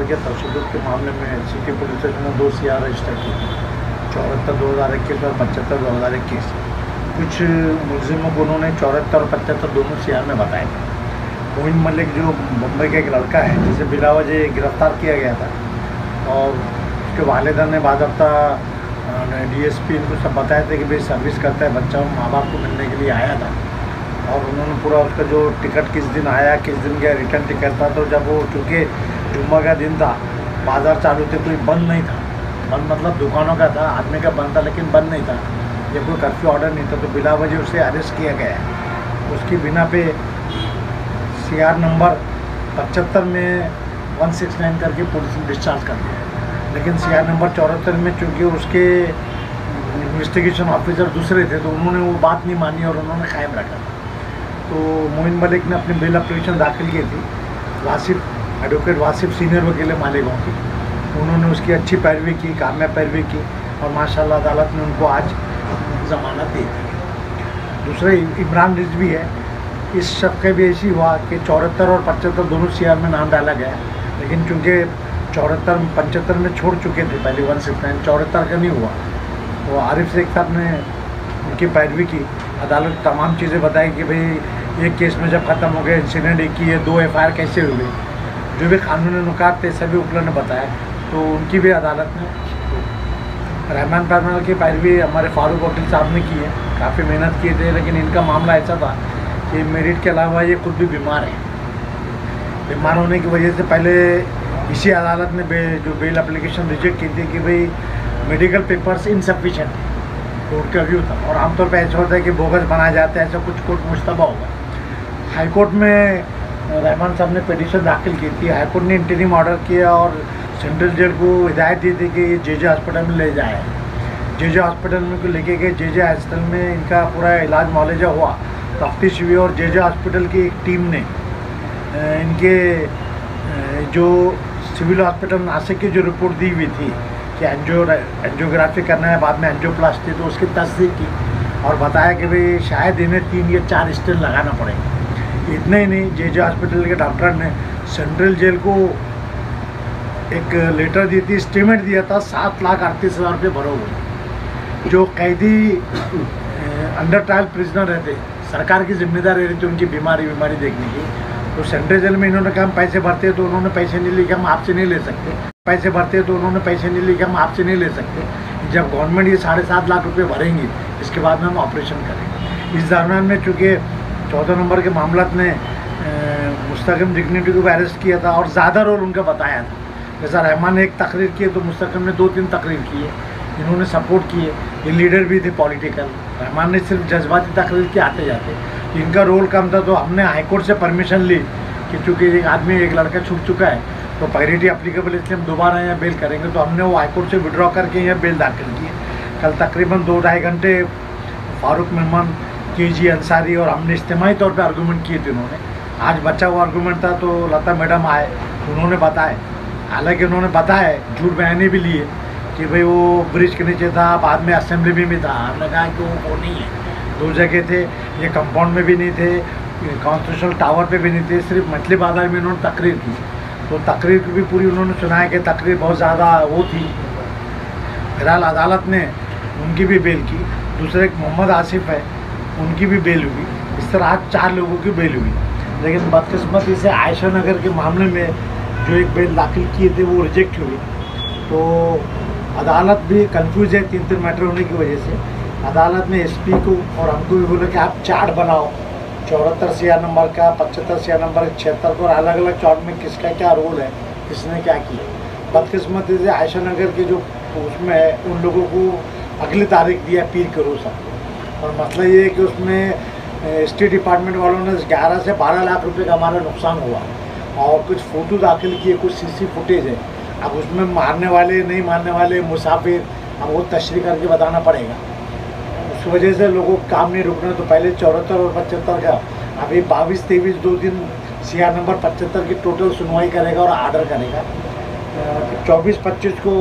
के तशद्दुद के मामले में सिटी पुलिस स्टेशन ने 2 CR रजिस्टर की, 74 2021 और 75 2021। कुछ मुलजिमों को उन्होंने 74 और 75 दोनों CR में बताए थे। मोइन मलिक जो मुंबई का एक लड़का है जिसे बिलावजह गिरफ्तार किया गया था, और उसके वालिदा ने बाज़ाब्ता DSP इनको सब बताया था कि भाई सर्विस करता है बच्चा, माँ बाप को मिलने के लिए आया था। और उन्होंने पूरा उसका जो टिकट किस दिन आया, किस दिन गया, रिटर्न टिकट था। तो जब वो चूँकि जुम्मा का दिन था, बाज़ार चालू थे, कोई बंद नहीं था। बंद मतलब दुकानों का था, आदमी का बंद था, लेकिन बंद नहीं था, ये कोई कर्फ्यू ऑर्डर नहीं था। तो बिलावजह उसे अरेस्ट किया गया है। उसकी बिना पे CR नंबर 75 में 169 करके पुलिस ने डिस्चार्ज कर दिया है। लेकिन CR नंबर 74 में चूँकि उसके इन्वेस्टिगेशन ऑफिसर दूसरे थे, तो उन्होंने वो बात नहीं मानी और उन्होंने कायम रखा। तो मोइन मलिक ने अपनी बेल एप्लीकेशन दाखिल की थी, एडवोकेट वासिफ सीनियर वकील है मालेगांव की। उन्होंने उसकी अच्छी पैरवी की, कामयाब पैरवी की, और माशाल्लाह अदालत ने उनको आज ज़मानत दी। दूसरा इमरान रिजवी है, इस शख्स का भी ऐसी हुआ कि 74 और 75 दोनों CR में नाम डाला गया, लेकिन चूँकि 74 75 में छोड़ चुके थे पहले 169, 74 का नहीं हुआ। तो आरिफ शेख साहब ने उनकी पैरवी की, अदालत तमाम चीज़ें बताई कि भाई एक केस में जब ख़त्म हो गया इंसिडेंट एक ही है, 2 FIR कैसे हुए, जो भी कानूनी नुकात थे सभी वकीलों ने बताया। तो उनकी भी अदालत ने रहमान पैनल की पैरवी हमारे फारूक वकील साहब ने की है, काफ़ी मेहनत किए थे। लेकिन इनका मामला ऐसा था कि मेरिट के अलावा ये खुद भी बीमार है। बीमार होने की वजह से पहले इसी अदालत ने जो बेल एप्लीकेशन रिजेक्ट की थी कि भाई मेडिकल पेपर्स इनसफिशेंट, कोर्ट का व्यू था। और आमतौर पे ऐसा होता है कि बोगस बनाया जाता है, ऐसा कुछ कोर्ट मुश्तबा होगा। हाईकोर्ट में रहमान साहब ने पिटीशन दाखिल की थी, हाईकोर्ट ने इंटरिम ऑर्डर किया और सेंट्रल जेल को हिदायत दी थी कि JJ हॉस्पिटल में ले जाए। JJ हॉस्पिटल में को लेके गए, JJ हॉस्पिटल में इनका पूरा इलाज मुआवजा हुआ, तफ्तीश हुई, और JJ हॉस्पिटल की एक टीम ने इनके जो सिविल हॉस्पिटल नासिक की जो रिपोर्ट दी हुई थी कि एंजियोग्राफी करना है, बाद में एंजियोप्लास्टी, तो उसकी तस्दीक की और बताया कि भाई शायद इन्हें 3 या 4 स्टेंट लगाना पड़ेगा। इतने ही नहीं, JJ हॉस्पिटल के डॉक्टर ने सेंट्रल जेल को एक लेटर दी थी, स्टेटमेंट दिया था, 7,38,000 रुपये भरोगे। जो कैदी अंडर ट्रायल प्रिजनर रहते, सरकार की जिम्मेदारी रहती उनकी बीमारी देखने की। तो सेंट्रल जेल में इन्होंने कहा हम पैसे भरते हैं, तो उन्होंने पैसे नहीं लिए, हम आपसे नहीं ले सकते। पैसे भरते हैं तो उन्होंने पैसे नहीं लिए, हम आपसे नहीं ले सकते। जब गवर्नमेंट ये 7.5 लाख रुपए भरेंगी, इसके बाद में हम ऑपरेशन करेंगे। इस दरम्यान में चूँकि 14 नंबर के मामला ने मुस्तकिम डिग्निटी को अरेस्ट किया था और ज़्यादा रोल उनका बताया था। जैसा रहमान ने एक तकरीर की तो मुस्तकिम ने 2-3 तकरीर की है, इन्होंने सपोर्ट किए। ये लीडर भी थे पॉलिटिकल, रहमान ने सिर्फ जज्बाती तकरीर की आते जाते। इनका रोल कम था, तो हमने हाईकोर्ट से परमिशन ली कि चूँकि एक लड़का छूट चुका है तो प्रायोरिटी अप्लीकेबल, इसलिए हम दोबारा यहाँ बेल करेंगे। तो हमने वो हाईकोर्ट से विड्रॉ करके यहाँ बेल दाखिल की है। कल तकरीबन 2-2.5 घंटे फारूक मेमन, KG अंसारी और हमने इज्तिमाई तौर पे आर्गूमेंट किए थे। उन्होंने आज बचा हुआ आर्गूमेंट था, तो लता मैडम आए, उन्होंने बताया, हालांकि उन्होंने बताया, झूठ बयानी भी लिए कि भाई वो ब्रिज के नीचे था, बाद में असेंबली में था। हमने कहा कि वो नहीं है, 2 जगह थे, ये कंपाउंड में भी नहीं थे, कॉन्स्टिट्यूशनल टावर पे भी नहीं थे, सिर्फ मछली बाजार में उन्होंने तकरीर की। तो तकरीर की भी पूरी उन्होंने सुनाया कि तकरीर बहुत ज़्यादा वो थी। फिलहाल अदालत ने उनकी भी बेल की। दूसरे एक मोहम्मद आसिफ है, उनकी भी बेल हुई। इस तरह आज 4 लोगों की बेल हुई। लेकिन बदकिस्मती से आयशा नगर के मामले में जो एक बेल दाखिल किए थे वो रिजेक्ट हुई। तो अदालत भी कंफ्यूज है 3 मैटर होने की वजह से। अदालत ने SP को और हमको भी बोला कि आप चार्ट बनाओ, 74 CR नंबर का, 75 CR नंबर, 76 को, अलग अलग चार्ट में किसका क्या रोल है, किसने क्या किया। बदकिस्मती से आयशा नगर के जो उसमें है उन लोगों को अगली तारीख दिया पीर के रोज़ सबको। और मसला ये है कि उसमें स्टेट डिपार्टमेंट वालों ने 11 से 12 लाख रुपए का हमारा नुकसान हुआ और कुछ फ़ोटो दाखिल किए, कुछ CC फुटेज है। अब उसमें मारने वाले, नहीं मारने वाले, मुसाफिर, अब वो तशरीह करके बताना पड़ेगा। उस वजह से लोगों को काम नहीं रुकना। तो पहले 74 और 75 का, अभी 22-23 2 दिन CR नंबर 75 की टोटल सुनवाई करेगा और आर्डर करेगा। 24-25 को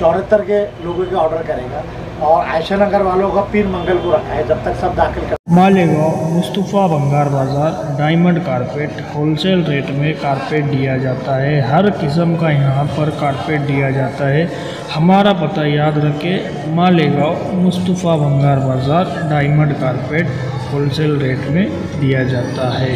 74 के लोगों के ऑर्डर करेगा। और आयशा नगर वालों का पीर मंगल को रखा है जब तक सब दाखिल कर। मालेगांव मुस्तफ़ा भंगार बाज़ार डायमंड कारपेट होलसेल रेट में कारपेट दिया जाता है। हर किस्म का यहाँ पर कारपेट दिया जाता है। हमारा पता याद रखें, मालेगांव मुस्तफ़ा भंगार बाज़ार डायमंड कारपेट होलसेल रेट में दिया जाता है।